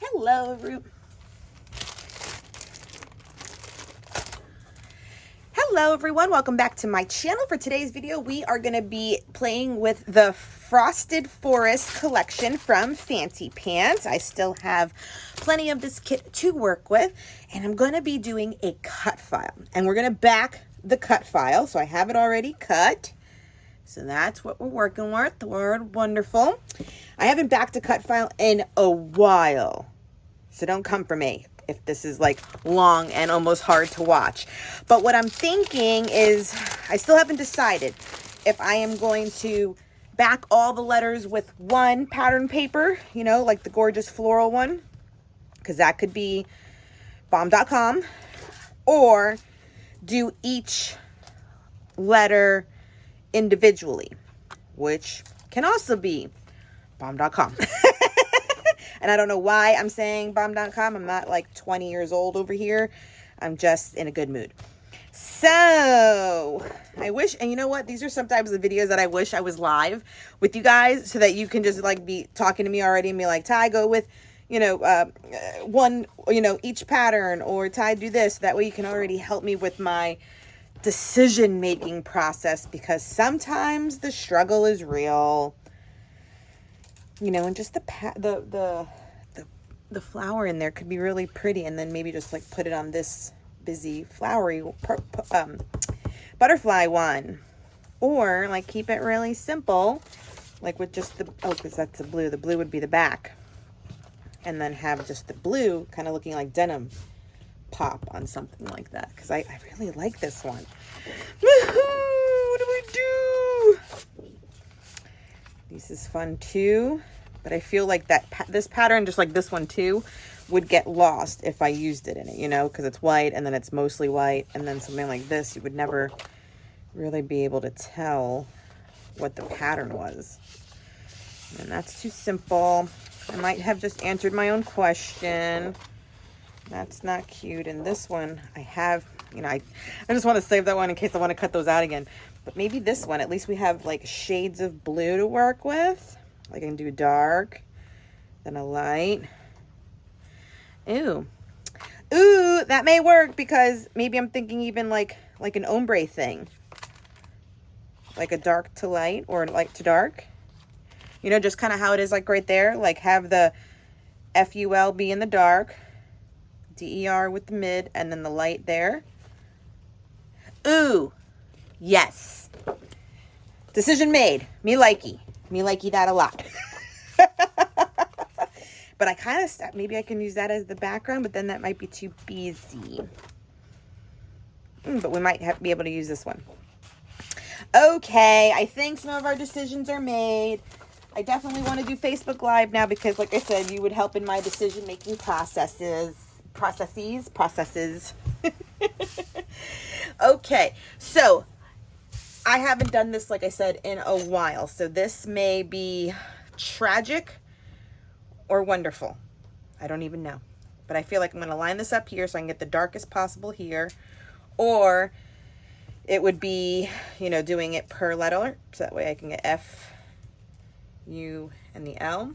Hello, everyone. Hello, everyone. Welcome back to my channel. For today's video, we are going to be playing with the Frosted Forest collection from Fancy Pants. I still have plenty of this kit to work with, and I'm going to be doing a cut file. And we're going to back the cut file, so I have it already cut. So that's what we're working with. The word wonderful. I haven't backed a cut file in a while, so don't come for me if this is like long and almost hard to watch. But what I'm thinking is I still haven't decided if I am going to back all the letters with one pattern paper, you know, like the gorgeous floral one, because that could be bomb.com, or do each letter individually, which can also be bomb.com. And I don't know why I'm saying bomb.com. I'm not like 20 years old over here. I'm just in a good mood. So I wish, and you know what? These are sometimes the videos that I wish I was live with you guys so that you can just like be talking to me already and be like, Ty, go with, you know, one, you know, each pattern, or Ty, do this. That way you can already help me with my decision-making process, because sometimes the struggle is real. You know, and just the flower in there could be really pretty, and then maybe just like put it on this busy flowery butterfly one, or like keep it really simple, like with just the, oh, because that's the blue. The blue would be the back, and then have just the blue kind of looking like denim pop on something like that, because I really like this one. Woohoo! What do we do? This is fun too, but I feel like that this pattern, just like this one too, would get lost if I used it in it, you know, because it's white and then it's mostly white, and then something like this, you would never really be able to tell what the pattern was. And that's too simple. I might have just answered my own question. That's not cute. And this one, I have, you know, I just want to save that one in case I want to cut those out again. But maybe this one, at least we have like shades of blue to work with. Like I can do dark, then a light. Ooh, that may work, because maybe I'm thinking even like an ombre thing. Like a dark to light or light to dark. You know, just kind of how it is like right there. Like have the FUL be in the dark, DER with the mid, and then the light there. Ooh, yes. Decision made. Me likey that a lot. But I kind of, maybe I can use that as the background, but then that might be too busy. But we might be able to use this one. Okay, I think some of our decisions are made. I definitely want to do Facebook Live now, because like I said, you would help in my decision-making processes. Okay, so I haven't done this, like I said, in a while. So this may be tragic or wonderful. I don't even know. But I feel like I'm going to line this up here so I can get the darkest possible here. Or it would be, you know, doing it per letter. So that way I can get F, U, and the L.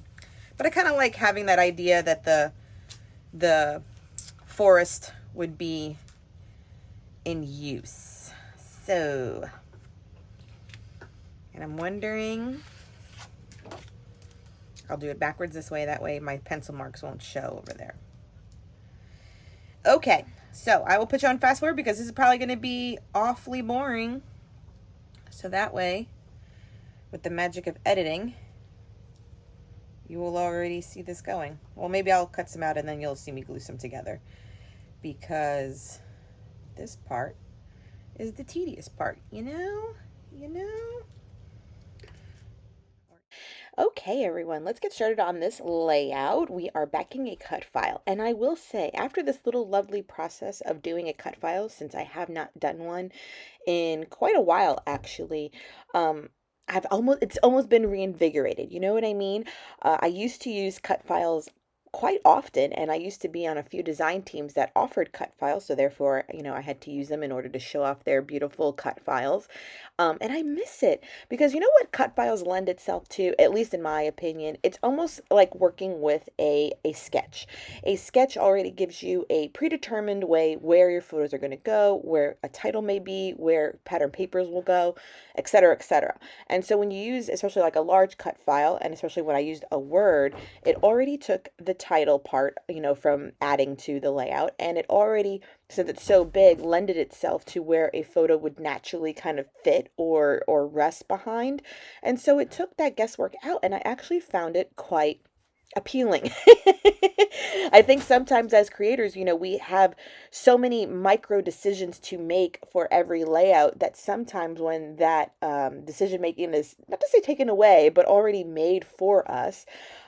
But I kind of like having that idea that the forest would be in use. So, and I'm wondering, I'll do it backwards this way. That way my pencil marks won't show over there. Okay, so I will put you on fast forward, because this is probably going to be awfully boring. So that way, with the magic of editing, you will already see this going. Well, maybe I'll cut some out and then you'll see me glue some together, because this part is the tedious part, you know? Okay, everyone, let's get started on this layout. We are backing a cut file, and I will say, after this little lovely process of doing a cut file, since I have not done one in quite a while, actually, it's almost been reinvigorated. You know what I mean? I used to use cut files quite often, and I used to be on a few design teams that offered cut files, so therefore, you know, I had to use them in order to show off their beautiful cut files. And I miss it because you know what cut files lend itself to, at least in my opinion, it's almost like working with a sketch. A sketch already gives you a predetermined way where your photos are going to go, where a title may be, where pattern papers will go, etc., etc. And so when you use, especially like a large cut file, and especially when I used a Word, it already took the title part, you know, from adding to the layout, and it already, since it's so big, lended itself to where a photo would naturally kind of fit or rest behind. And so it took that guesswork out, and I actually found it quite appealing. I think sometimes as creators, you know, we have so many micro decisions to make for every layout that sometimes when that decision making is, not to say taken away, but already made for us,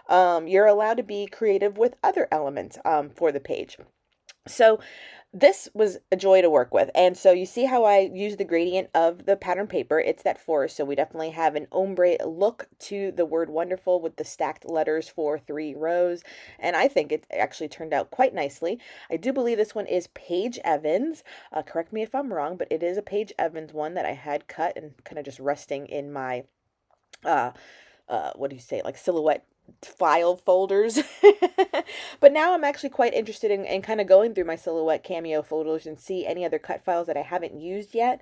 you're allowed to be creative with other elements for the page. So this was a joy to work with. And so you see how I use the gradient of the pattern paper. It's that forest. So we definitely have an ombre look to the word wonderful with the stacked letters for 3 rows. And I think it actually turned out quite nicely. I do believe this one is Paige Evans. Correct me if I'm wrong, but it is a Paige Evans one that I had cut and kind of just resting in my, what do you say, like silhouette file folders. But now I'm actually quite interested in kind of going through my silhouette cameo folders and see any other cut files that I haven't used yet,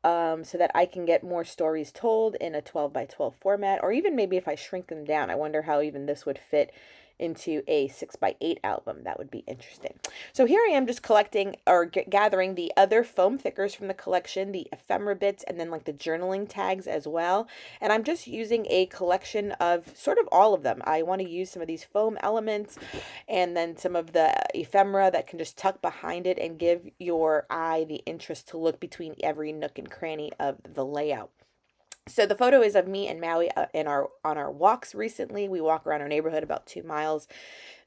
so that I can get more stories told in a 12x12 format, or even maybe if I shrink them down. I wonder how even this would fit into a 6x8 album. That would be interesting. So here I am just collecting or gathering the other foam thickers from the collection, the ephemera bits, and then like the journaling tags as well. And I'm just using a collection of sort of all of them. I want to use some of these foam elements and then some of the ephemera that can just tuck behind it and give your eye the interest to look between every nook and cranny of the layout. So the photo is of me and Maui on our walks recently. We walk around our neighborhood about 2 miles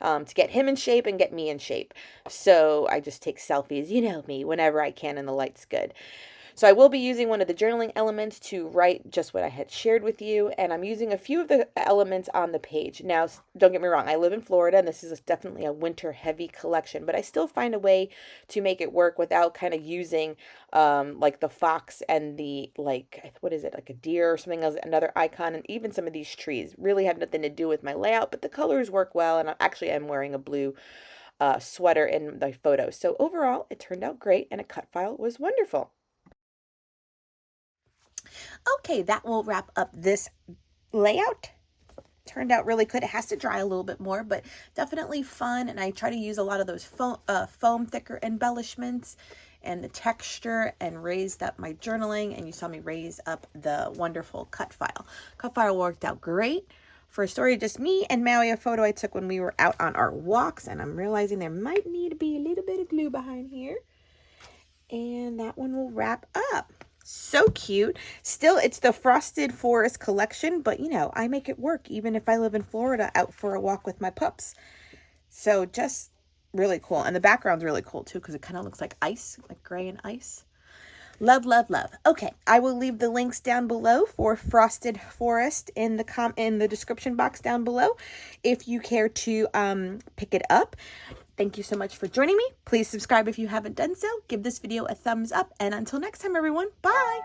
to get him in shape and get me in shape. So I just take selfies, you know me, whenever I can and the light's good. So I will be using one of the journaling elements to write just what I had shared with you, and I'm using a few of the elements on the page. Now, don't get me wrong, I live in Florida, and this is definitely a winter-heavy collection, but I still find a way to make it work without kind of using like the fox and the, like, what is it, like a deer or something else, another icon, and even some of these trees really have nothing to do with my layout, but the colors work well, and actually I'm wearing a blue sweater in the photo. So overall, it turned out great, and a cut file was wonderful. Okay, that will wrap up this layout. Turned out really good. It has to dry a little bit more, but definitely fun. And I try to use a lot of those foam thicker embellishments and the texture, and raised up my journaling. And you saw me raise up the wonderful cut file. Cut file worked out great. For a story, just me and Maui, a photo I took when we were out on our walks. And I'm realizing there might need to be a little bit of glue behind here. And that one will wrap up. So cute. Still, it's the Frosted Forest collection, but you know, I make it work even if I live in Florida out for a walk with my pups. So just really cool. And the background's really cool too, because it kind of looks like ice, like gray and ice. Love, love, love. Okay, I will leave the links down below for Frosted Forest in the description box down below if you care to pick it up. Thank you so much for joining me. Please subscribe if you haven't done so. Give this video a thumbs up. And until next time, everyone, bye.